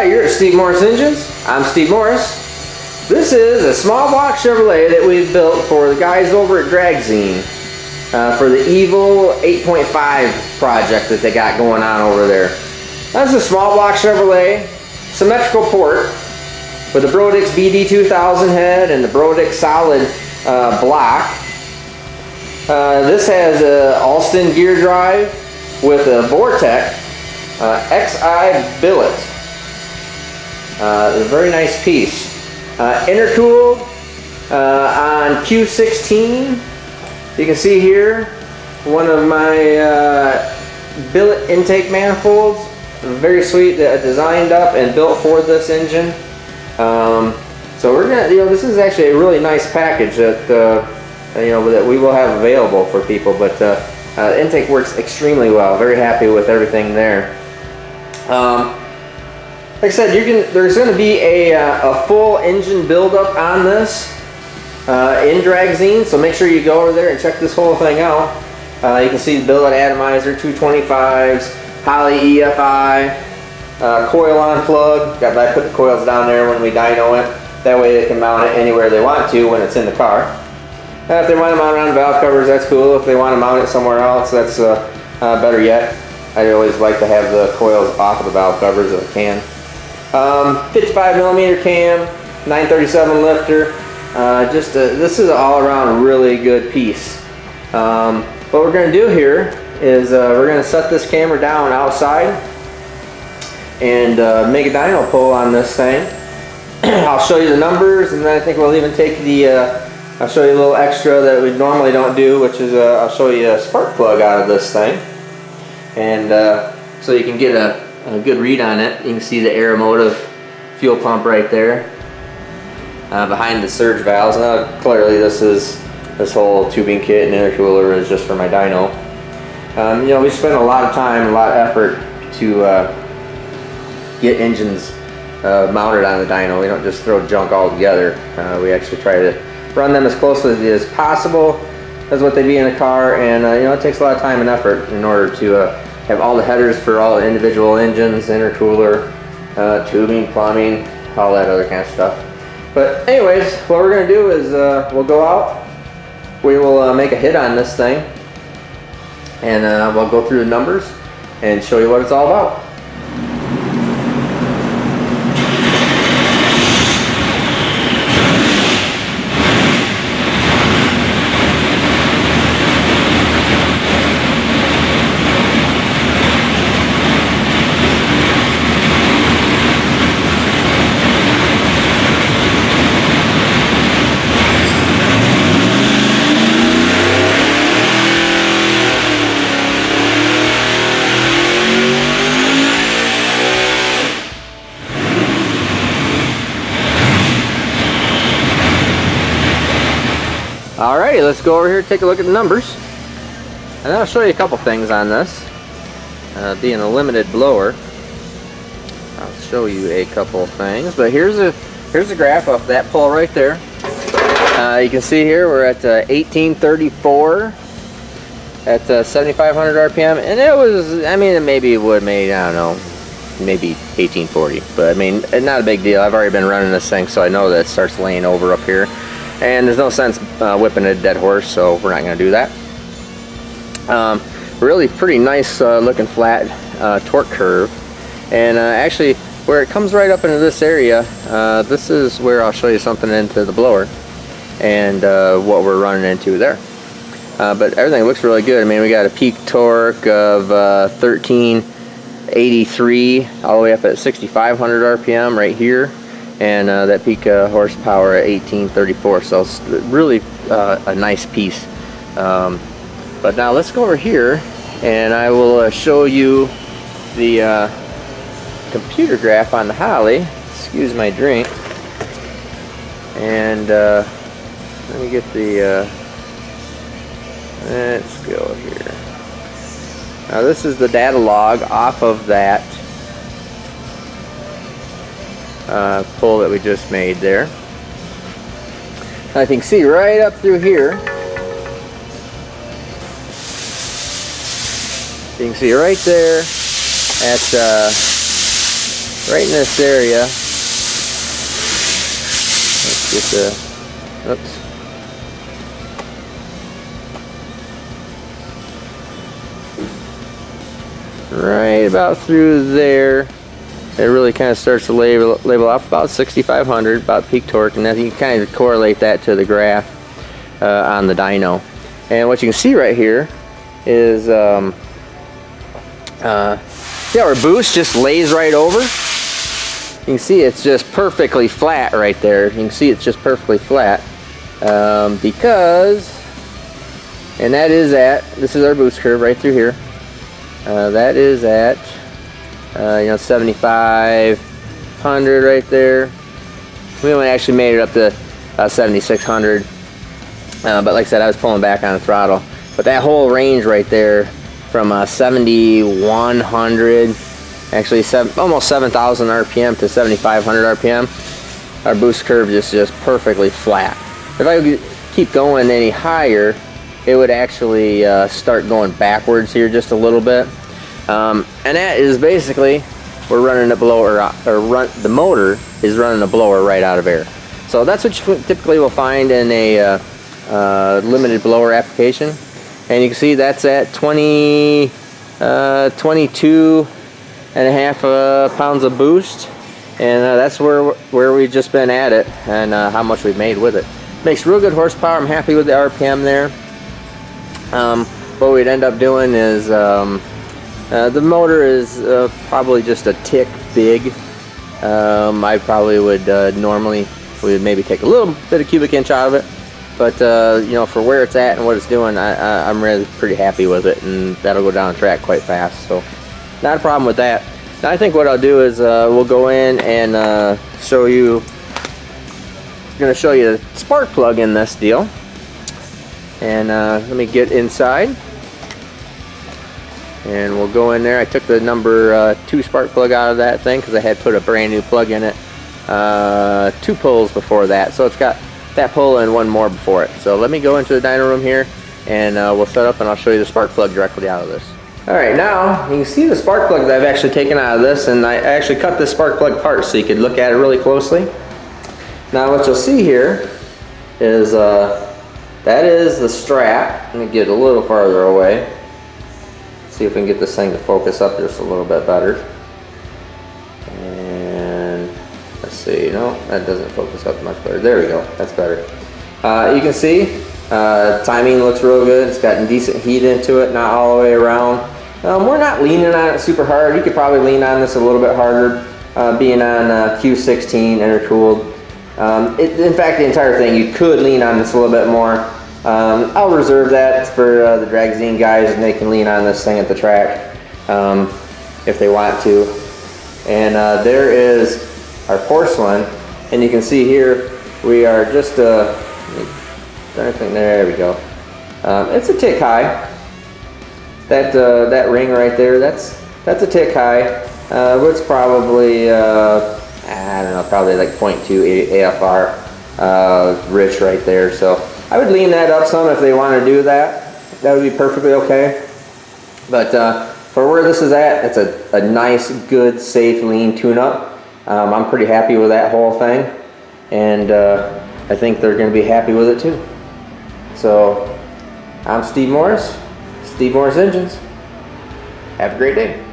Hi, you're at Steve Morris Engines. I'm Steve Morris. This is a small block Chevrolet that we've built for the guys over at Dragzine for the Evil 8.5 project that they got going on over there. That's a small block Chevrolet, symmetrical port with the Brodix BD2000 head and the Brodix solid block. This has an Alston gear drive with a Vortech Xi-Billet. A very nice piece. Intercooled on Q16. You can see here one of my billet intake manifolds. Very sweet, designed up and built for this engine. So we're gonna, this is actually a really nice package that that we will have available for people. But the intake works extremely well. Very happy with everything there. Like I said, there's going to be a full engine buildup on this in Dragzine, so make sure you go over there and check this whole thing out. You can see the billet atomizer, 225s, Holley EFI, coil on plug. I put the coils down there when we dyno it. That way they can mount it anywhere they want to when it's in the car. If they want to mount it on valve covers, that's cool. If they want to mount it somewhere else, that's better yet. I always like to have the coils off of the valve covers if I can. 55mm cam, 937 lifter. This is an all-around really good piece. What we're going to do here is we're going to set this camera down outside and make a dyno pull on this thing. I'll show you the numbers, and then I think we'll even take I'll show you a little extra that we normally don't do, which is I'll show you a spark plug out of this thing, and so you can get a good read on it. You can see the Automotive fuel pump right there behind the surge valves. Now clearly this whole tubing kit and intercooler is just for my dyno. We spend a lot of time, a lot of effort to get engines mounted on the dyno. We don't just throw junk all together. We actually try to run them as closely as possible as what they'd be in a car, and it takes a lot of time and effort in order to have all the headers for all the individual engines, intercooler, tubing, plumbing, all that other kind of stuff. But anyways, what we're going to do is we'll go out, we will make a hit on this thing, and we'll go through the numbers and show you what it's all about. Alrighty, let's go over here and take a look at the numbers, and then I'll show you a couple things on this. Being a limited blower, I'll show you a couple things. But here's a graph of that pull right there. You can see here we're at 1834 at 7,500 RPM, and it was, maybe it would made, I don't know, maybe 1840, but not a big deal. I've already been running this thing, so I know that it starts laying over up here. And there's no sense whipping a dead horse, so we're not going to do that. Really pretty nice looking flat torque curve. And actually, where it comes right up into this area, this is where I'll show you something into the blower and what we're running into there. But everything looks really good. We got a peak torque of 1383 all the way up at 6,500 RPM right here. And that peak horsepower at 1834, so it's really a nice piece. But now let's go over here, and I will show you the computer graph on the Holley. Excuse my drink. And let me get the. Let's go here. Now this is the data log off of that pull that we just made there. I can see right up through here. You can see right there at right in this area. Let's get the, oops. Right about through there. It really kind of starts to label off about 6,500, about peak torque, and then you can kind of correlate that to the graph on the dyno. And what you can see right here is, see how our boost just lays right over? You can see it's just perfectly flat right there. You can see it's just perfectly flat because, and that is at, this is our boost curve right through here. That is at, 7,500 right there. We only actually made it up to 7,600. But like I said, I was pulling back on the throttle. But that whole range right there, from 7,100, actually almost 7,000 RPM to 7,500 RPM, our boost curve is just perfectly flat. If I keep going any higher, it would actually start going backwards here just a little bit. And that is basically, we're running a blower, the motor is running a blower right out of air. So that's what you typically will find in a limited blower application. And you can see that's at 22.5 pounds of boost. And that's where we've just been at it, and how much we've made with it. Makes real good horsepower. I'm happy with the RPM there. What we'd end up doing is, the motor is probably just a tick big. I probably would normally maybe take a little bit of cubic inch out of it, but for where it's at and what it's doing, I'm really pretty happy with it, and that'll go down the track quite fast. So not a problem with that. Now I think what I'll do is we'll go in and show you. I'm going to show you the spark plug in this deal, and let me get inside. And we'll go in there. I took the number 2 spark plug out of that thing because I had put a brand new plug in it. 2 pulls before that, so it's got that pull and 1 more before it. So let me go into the dyno room here, and we'll set up, and I'll show you the spark plug directly out of this. Alright, now you can see the spark plug that I've actually taken out of this, and I actually cut this spark plug apart so you could look at it really closely. Now what you'll see here is that is the strap. Let me get a little farther away. See if we can get this thing to focus up just a little bit better. And let's see, no, that doesn't focus up much better. There we go, that's better. You can see timing looks real good. It's got decent heat into it, not all the way around. We're not leaning on it super hard. You could probably lean on this a little bit harder, being on Q16 intercooled. In fact, the entire thing, you could lean on this a little bit more. I'll reserve that for the drag zine guys, and they can lean on this thing at the track if they want to. And there is our porcelain, and you can see here we are just there we go. It's a tick high. That ring right there, that's a tick high. It's probably I don't know, probably like 0.2 AFR rich right there. So I would lean that up some if they want to do that. That would be perfectly okay. But for where this is at, it's a nice, good, safe, lean tune-up. I'm pretty happy with that whole thing, and I think they're going to be happy with it too. So I'm Steve Morris, Steve Morris Engines. Have a great day.